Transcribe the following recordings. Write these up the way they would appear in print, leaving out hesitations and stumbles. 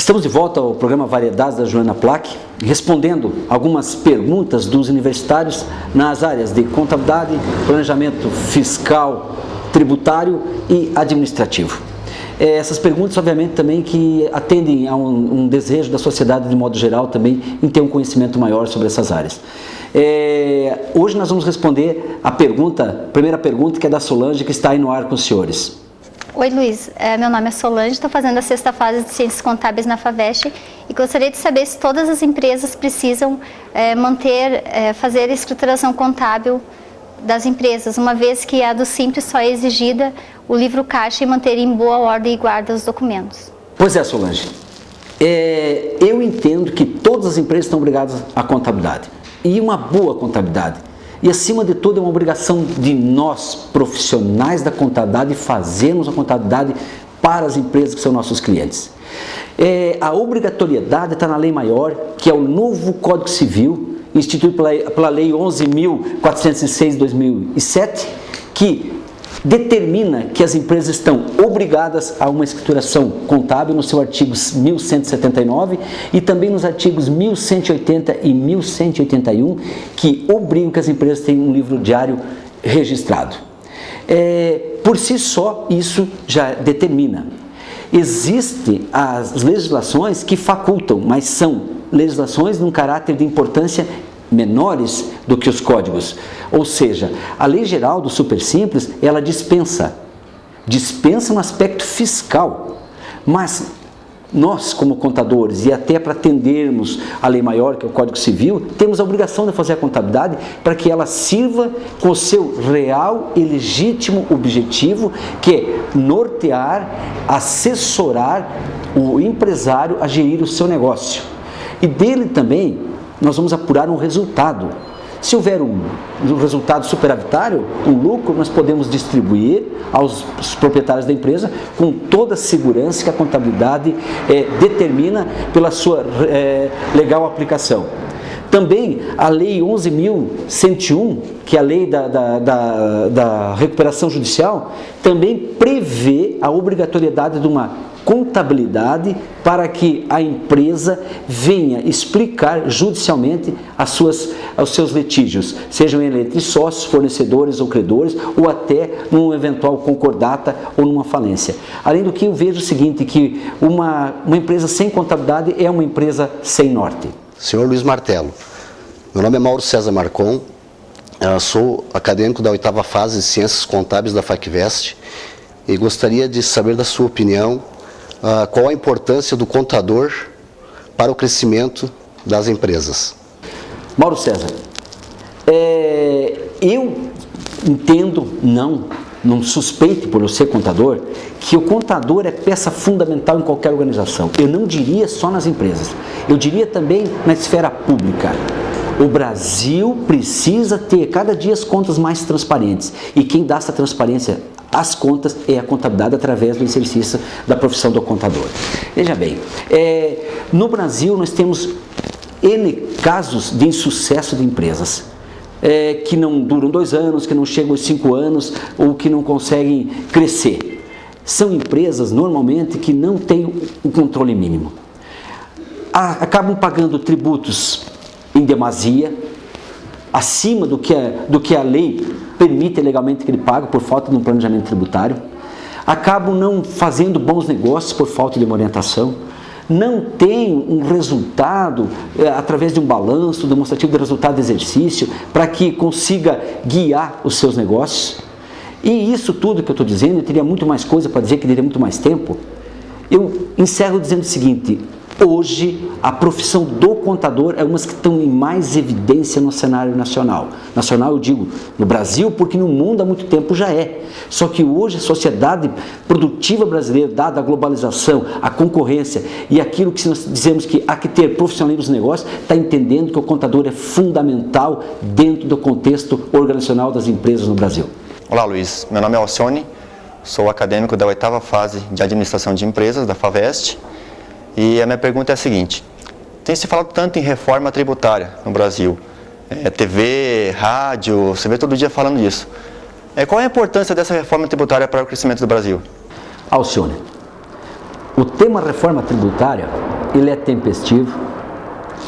Estamos de volta ao programa Variedades da Joana Plaque, respondendo algumas perguntas dos universitários nas áreas de contabilidade, planejamento fiscal, tributário e administrativo. Essas perguntas, obviamente, também que atendem a um desejo da sociedade, de modo geral, também em ter um conhecimento maior sobre essas áreas. Hoje nós vamos responder a primeira pergunta, que é da Solange, que está aí no ar com os senhores. Oi, Luiz. Meu nome é Solange, estou fazendo a 6ª fase de Ciências Contábeis na FAVEST e gostaria de saber se todas as empresas precisam fazer a escrituração contábil das empresas, uma vez que a do Simples só é exigida o livro caixa e manter em boa ordem e guarda os documentos. Pois é, Solange. Eu entendo que todas as empresas estão obrigadas à contabilidade, e uma boa contabilidade. E, acima de tudo, é uma obrigação de nós, profissionais da contabilidade, fazermos a contabilidade para as empresas que são nossos clientes. A obrigatoriedade está na lei maior, que é o novo Código Civil, instituído pela Lei 11.406 de 2007, que determina que as empresas estão obrigadas a uma escrituração contábil no seu artigo 1179 e também nos artigos 1180 e 1181, que obrigam que as empresas tenham um livro diário registrado. Por si só, isso já determina. Existem as legislações que facultam, mas são legislações de um caráter de importância menores do que os códigos. Ou seja, a Lei Geral do Super Simples, ela dispensa no aspecto fiscal, mas nós, como contadores, e até para atendermos a lei maior, que é o Código Civil, temos a obrigação de fazer a contabilidade para que ela sirva com o seu real e legítimo objetivo, que é nortear, assessorar o empresário a gerir o seu negócio. E dele também nós vamos apurar um resultado. Se houver um resultado superavitário, um lucro, nós podemos distribuir aos proprietários da empresa com toda a segurança que a contabilidade determina pela sua legal aplicação. Também a Lei 11.101, que é a lei da recuperação judicial, também prevê a obrigatoriedade de uma contabilidade para que a empresa venha explicar judicialmente os seus litígios, sejam entre sócios, fornecedores ou credores, ou até num eventual concordata ou numa falência. Além do que, eu vejo o seguinte, que uma empresa sem contabilidade é uma empresa sem norte. Senhor Luiz Martelo, meu nome é Mauro César Marcon, sou acadêmico da 8ª fase de Ciências Contábeis da FAVEST e gostaria de saber da sua opinião qual a importância do contador para o crescimento das empresas. Mauro César, eu entendo, não suspeite por eu ser contador, que o contador é peça fundamental em qualquer organização. Eu não diria só nas empresas, eu diria também na esfera pública. O Brasil precisa ter cada dia as contas mais transparentes, e quem dá essa transparência às contas é a contabilidade através do exercício da profissão do contador. Veja bem, no Brasil nós temos N casos de insucesso de empresas que não duram 2 anos, que não chegam aos 5 anos ou que não conseguem crescer. São empresas normalmente que não têm o controle mínimo. Acabam pagando tributos em demasia, acima do que a lei permite legalmente que ele pague por falta de um planejamento tributário, acabam não fazendo bons negócios por falta de uma orientação, não tem um resultado através de um balanço demonstrativo de resultado de exercício para que consiga guiar os seus negócios. E isso tudo que eu estou dizendo, eu teria muito mais coisa para dizer, que teria muito mais tempo. Eu encerro dizendo o seguinte: hoje, a profissão do contador é uma que estão em mais evidência no cenário nacional. Nacional, eu digo, no Brasil, porque no mundo há muito tempo já é. Só que hoje a sociedade produtiva brasileira, dada a globalização, a concorrência e aquilo que nós dizemos que há que ter profissionalismo nos negócios, está entendendo que o contador é fundamental dentro do contexto organizacional das empresas no Brasil. Olá, Luiz. Meu nome é Alcione, sou acadêmico da 8ª fase de Administração de Empresas, da FAVEST. E a minha pergunta é a seguinte: tem se falado tanto em reforma tributária no Brasil, TV, rádio, você vê todo dia falando disso. Qual é a importância dessa reforma tributária para o crescimento do Brasil? Alcione, o tema reforma tributária ele é tempestivo,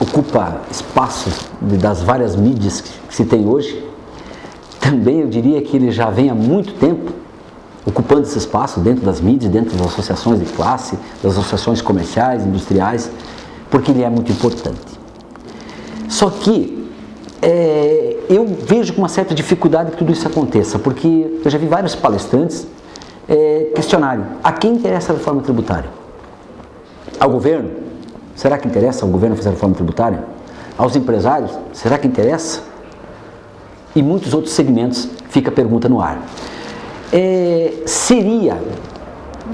ocupa espaços das várias mídias que se tem hoje. Também eu diria que ele já vem há muito tempo ocupando esse espaço dentro das mídias, dentro das associações de classe, das associações comerciais, industriais, porque ele é muito importante. Só que eu vejo com uma certa dificuldade que tudo isso aconteça, porque eu já vi vários palestrantes questionarem: a quem interessa a reforma tributária? Ao governo? Será que interessa ao governo fazer a reforma tributária? Aos empresários? Será que interessa? E muitos outros segmentos, fica a pergunta no ar. Seria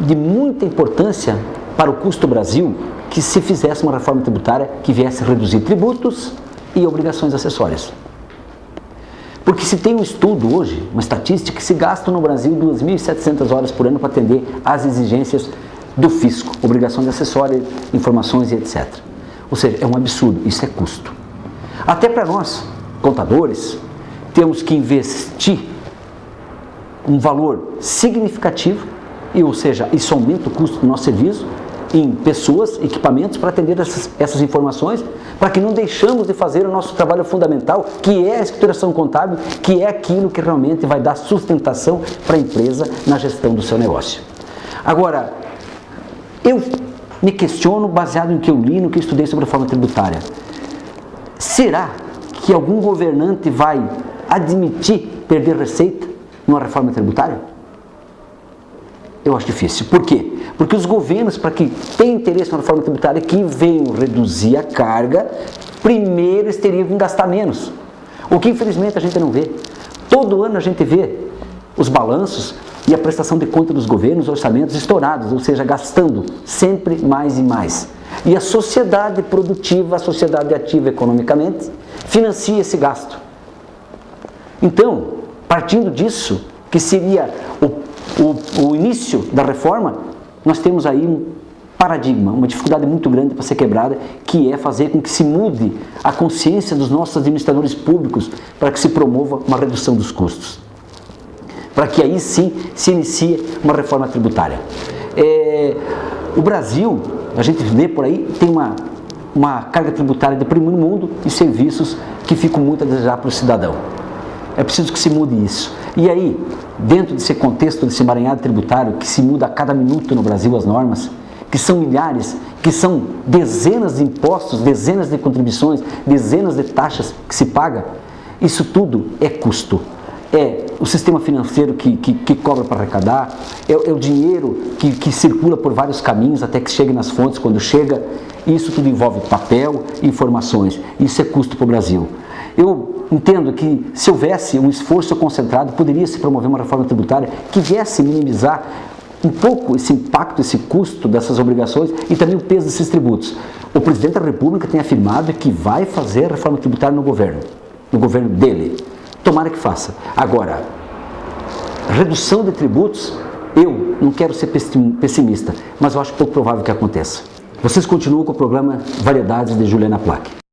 de muita importância para o custo Brasil que se fizesse uma reforma tributária que viesse reduzir tributos e obrigações acessórias. Porque se tem um estudo hoje, uma estatística, que se gasta no Brasil 2.700 horas por ano para atender às exigências do fisco, obrigações acessórias, informações e etc. Ou seja, é um absurdo, isso é custo. Até para nós, contadores, temos que investir um valor significativo, ou seja, isso aumenta o custo do nosso serviço, em pessoas, equipamentos para atender essas informações, para que não deixamos de fazer o nosso trabalho fundamental, que é a escrituração contábil, que é aquilo que realmente vai dar sustentação para a empresa na gestão do seu negócio. Agora, eu me questiono, baseado em que eu li, no que eu estudei sobre a reforma tributária. Será que algum governante vai admitir perder receita numa reforma tributária? Eu acho difícil. Por quê? Porque os governos, para que tenham interesse na reforma tributária, que venham reduzir a carga, primeiro eles teriam que gastar menos. O que infelizmente a gente não vê. Todo ano a gente vê os balanços e a prestação de conta dos governos, orçamentos estourados, ou seja, gastando sempre mais e mais. E a sociedade produtiva, a sociedade ativa economicamente, financia esse gasto. Então, partindo disso, que seria o início da reforma, nós temos aí um paradigma, uma dificuldade muito grande para ser quebrada, que é fazer com que se mude a consciência dos nossos administradores públicos para que se promova uma redução dos custos. Para que aí sim se inicie uma reforma tributária. O Brasil, a gente vê por aí, tem uma carga tributária de primeiro mundo e serviços que ficam muito a desejar para o cidadão. É preciso que se mude isso. E aí, dentro desse contexto, desse emaranhado tributário, que se muda a cada minuto no Brasil as normas, que são milhares, que são dezenas de impostos, dezenas de contribuições, dezenas de taxas que se paga, isso tudo é custo. É o sistema financeiro que cobra para arrecadar, é o dinheiro que circula por vários caminhos até que chegue nas fontes quando chega. Isso tudo envolve papel e informações. Isso é custo para o Brasil. Eu entendo que se houvesse um esforço concentrado, poderia se promover uma reforma tributária que viesse minimizar um pouco esse impacto, esse custo dessas obrigações e também o peso desses tributos. O presidente da República tem afirmado que vai fazer a reforma tributária no governo dele. Tomara que faça. Agora, redução de tributos, eu não quero ser pessimista, mas eu acho pouco provável que aconteça. Vocês continuam com o programa Variedades de Juliana Plaque.